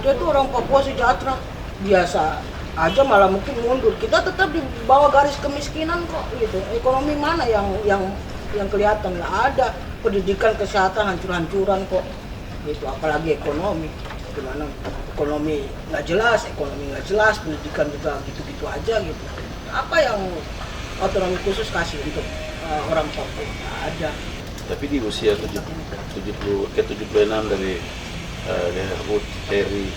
dia tuh orang Papua sejahtera, biasa aja malah mungkin mundur. Kita tetap di bawah garis kemiskinan kok gitu. Ekonomi mana yang kelihatan? Nggak ada. Pendidikan, kesehatan hancur-hancuran kok gitu. Apalagi ekonomi, gimana ekonomi nggak jelas, pendidikan juga gitu-gitu aja gitu. Apa yang otonomi khusus kasih untuk orang Papua? Nggak ada. Tapi di usia 76 dari Ruth Heri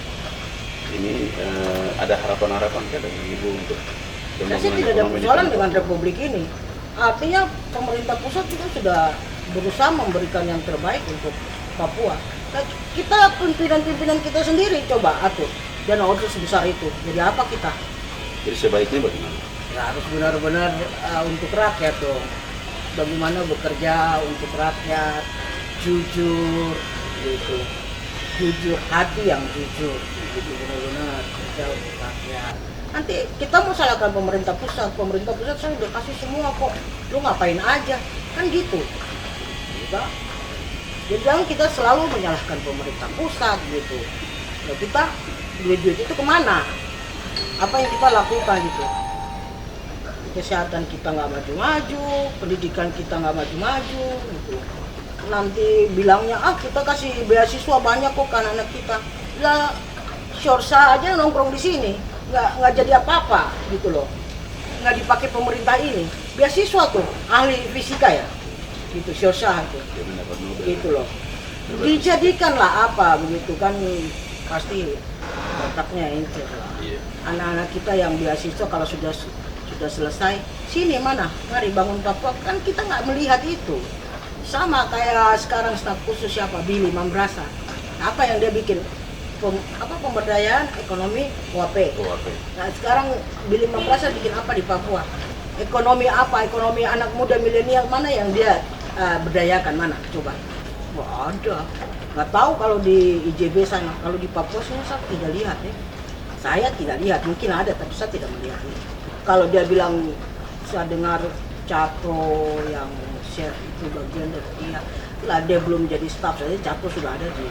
ini ada harapan-harapan kan dari Ibu untuk Saya sih tidak ada persoalan dengan Republik ini. Artinya pemerintah pusat juga sudah berusaha memberikan yang terbaik untuk Papua. Nah, kita pimpinan kita sendiri coba atur dan atur sebesar itu. Jadi apa kita? Jadi sebaiknya bagaimana? Ya, harus benar-benar untuk rakyat dong. Bagaimana bekerja untuk rakyat, jujur, gitu. Jujur, hati yang jujur, gitu benar-benar kerja untuk rakyat. Nanti kita mau salahkan pemerintah pusat saya udah kasih semua kok, lu ngapain aja, kan gitu. Jadi jangan kita selalu menyalahkan pemerintah pusat gitu. Nah, kita duit-duit itu kemana? Apa yang kita lakukan gitu? Kesehatan kita nggak maju-maju, pendidikan kita nggak maju-maju gitu. Nanti bilangnya kita kasih beasiswa banyak kok kan anak kita. Lah, Syorsa aja nongkrong di sini, nggak jadi apa-apa gitu loh. Nggak dipakai pemerintah ini. Beasiswa tuh ahli fisika ya, gitu Syorsa itu, gitu loh. Dijadikanlah apa begitu kan, pasti otaknya encer lah. Anak-anak kita yang beasiswa kalau sudah selesai, sini mana, mari bangun Papua, kan kita nggak melihat itu. Sama kayak sekarang staf khusus siapa, Billy Mambrasa, apa yang dia bikin, pemberdayaan ekonomi OAP. Nah sekarang Billy Mambrasa bikin apa di Papua? Ekonomi apa? Ekonomi anak muda milenial mana yang dia berdayakan, mana? Coba. Wah ada, nggak tahu kalau di IJB sana, kalau di Papua saya tidak lihat ya. Saya tidak lihat, mungkin ada tapi saya tidak melihat. Kalau dia bilang, saya dengar Cato yang chef itu bagian dari dia, lah dia belum jadi staff saja, Cato sudah ada di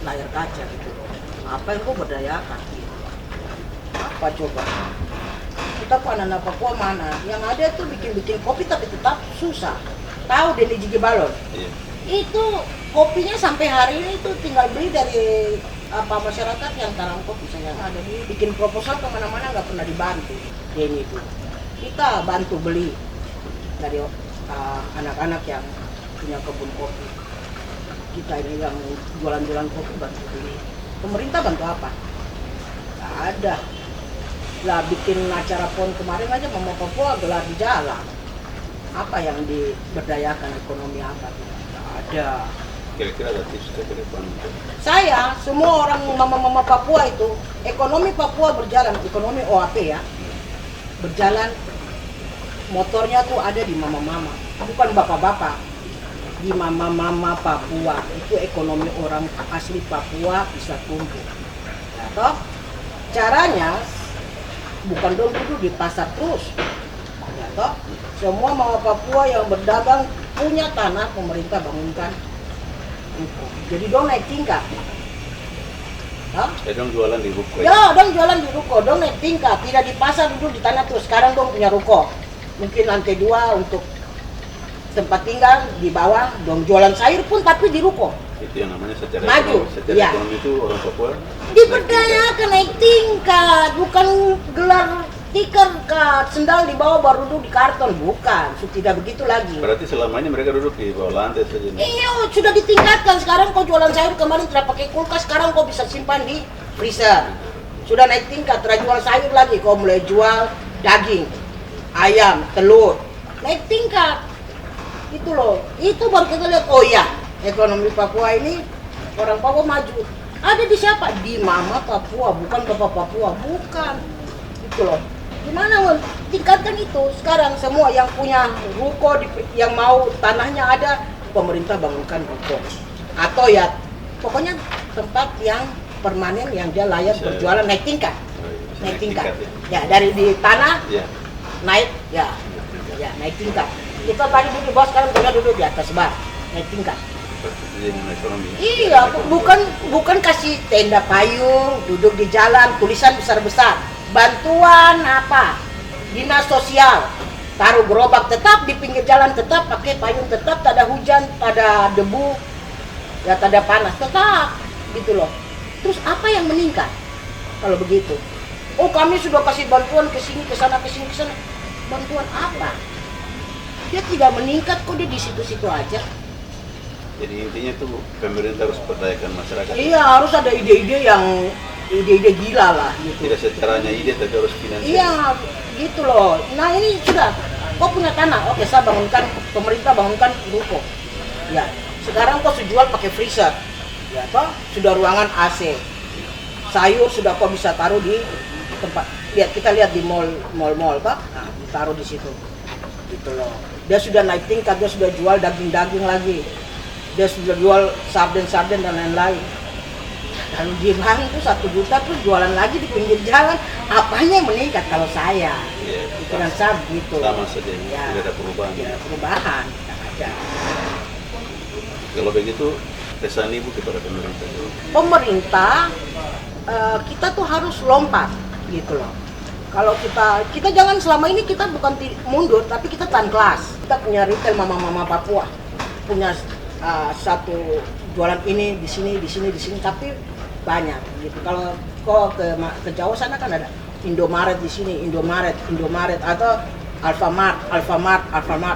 layar kaca gitu. Apa yang kau berdayakan? Apa coba? Kita kok anak-anak Papua mana? Yang ada tuh bikin kopi tapi tetap susah. Tahu Denny Jigi Balon? Iya. Itu kopinya sampai hari ini tuh tinggal beli dari masyarakat yang tanam kopi. Saya ada bikin proposal kemana-mana nggak pernah dibantu. Ini itu kita bantu beli dari anak-anak yang punya kebun kopi. Kita ini yang jualan-jualan kopi bantu beli. Pemerintah bantu apa? Nggak ada. Lah bikin acara PON kemarin aja Mama Papua gelar di jalan. Apa yang diberdayakan, ekonomi apa? Nggak ada. Kira-kira ada tips ke depan? Saya, semua orang mama-mama Papua itu, ekonomi Papua berjalan, ekonomi OAP ya, berjalan, motornya tuh ada di mama-mama, bukan bapak-bapak, di mama-mama Papua. Itu ekonomi orang asli Papua bisa tumbuh. Ya, toh? Caranya bukan dong duduk di pasar terus. Ya, toh? Semua mama Papua yang berdagang punya tanah, pemerintah bangunkan. Jadi dong naik tingkat. Dong jualan di ruko. Ya, dong jualan di ruko, dong naik tingkat, tidak di pasar duduk di tanah terus. Sekarang dong punya ruko. Mungkin lantai 2 untuk tempat tinggal, di bawah dong jualan sayur pun tapi di ruko. Itu yang namanya secara maju. Ekonomi itu orang Papua diberdayakan naik tingkat, bukan gelar stiker sendal di bawah baru duduk di karton, bukan. Tidak begitu lagi. Berarti selama ini mereka duduk di bawah lantai saja. Iya, sudah ditingkatkan. Sekarang kau jualan sayur kemarin tidak pakai kulkas, sekarang kau bisa simpan di freezer. Sudah naik tingkat, tidak jual sayur lagi, kau mulai jual daging, ayam, telur. Naik tingkat. Itu loh. Itu baru kita lihat, oh iya, ekonomi Papua ini orang Papua maju. Ada di siapa? Di Mama Papua, bukan Bapak Papua, bukan. Itu loh. Gimana tingkatkan itu? Sekarang semua yang punya ruko, yang mau tanahnya ada, pemerintah bangunkan ruko. Atau ya, pokoknya tempat yang permanen yang dia layak berjualan naik tingkat. Naik tingkat. Ya, dari di tanah naik, ya naik tingkat. Kita tadi duduk di bawah, sekarang punya duduk di atas bar, naik tingkat. seperti dengan ekonomi. Iya, bukan kasih tenda payung, duduk di jalan, tulisan besar-besar. Bantuan apa? Dinas sosial. Taruh gerobak tetap di pinggir jalan, tetap pakai payung, tetap tak ada hujan, tak ada debu, ya tak ada panas, tetap gitu loh. Terus apa yang meningkat kalau begitu? Oh, kami sudah kasih bantuan ke sini, ke sana, ke sini, ke sana. Bantuan apa? Dia tidak meningkat kok, dia di situ-situ aja. Jadi intinya tuh pemerintah harus berdayakan masyarakat. Iya, harus ada ide-ide gila lah gitu. Tidak secaranya ide tapi harus finansial. Iya, gitu loh. Nah ini sudah, kau punya tanah, oke saya bangunkan, pemerintah bangunkan ruko. Ya, sekarang kau jual pakai freezer, ya toh sudah ruangan AC, sayur sudah kau bisa taruh di tempat. Kita lihat di mall, pak, nah, taruh di situ, gitu loh. Dia sudah naik tingkat, dia sudah jual daging lagi, dia sudah jual sarden dan lain-lain. Kalau di bank itu 1 juta terus jualan lagi di pinggir jalan, apanya yang meningkat kalau saya? Ya, Pikiran saya gitu. sama saja, Ya, tidak ada perubahan. tidak ada perubahan, tidak ada. Kalau begitu pesan ibu kepada pemerintah. Pemerintah kita tuh harus lompat gitu loh. Kalau kita jangan selama ini kita bukan mundur tapi kita tahan kelas. Kita punya retail mama-mama Papua, punya satu jualan ini di sini tapi banyak gitu. Kalau kok ke Jawa sana kan ada Indomaret di sini, Indomaret atau Alfamart.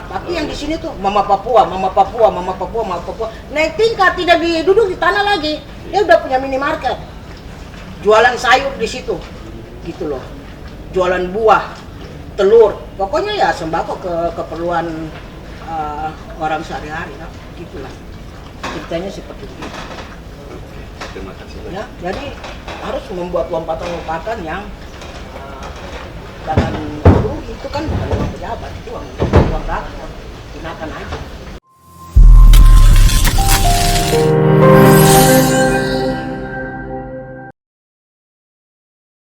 Tapi yang di sini tuh Mama Papua. Naik tingkat, tidak duduk di tanah lagi. Dia udah punya minimarket. Jualan sayur di situ. Gitu loh. Jualan buah, telur. Pokoknya ya sembako keperluan orang sehari-hari, nah, gitulah. Ceritanya seperti itu. Terima kasih. Ya, jadi harus membuat lompatan yang dengan itu kan bukan uang pejabat, itu uang rakyat, gunakan aja.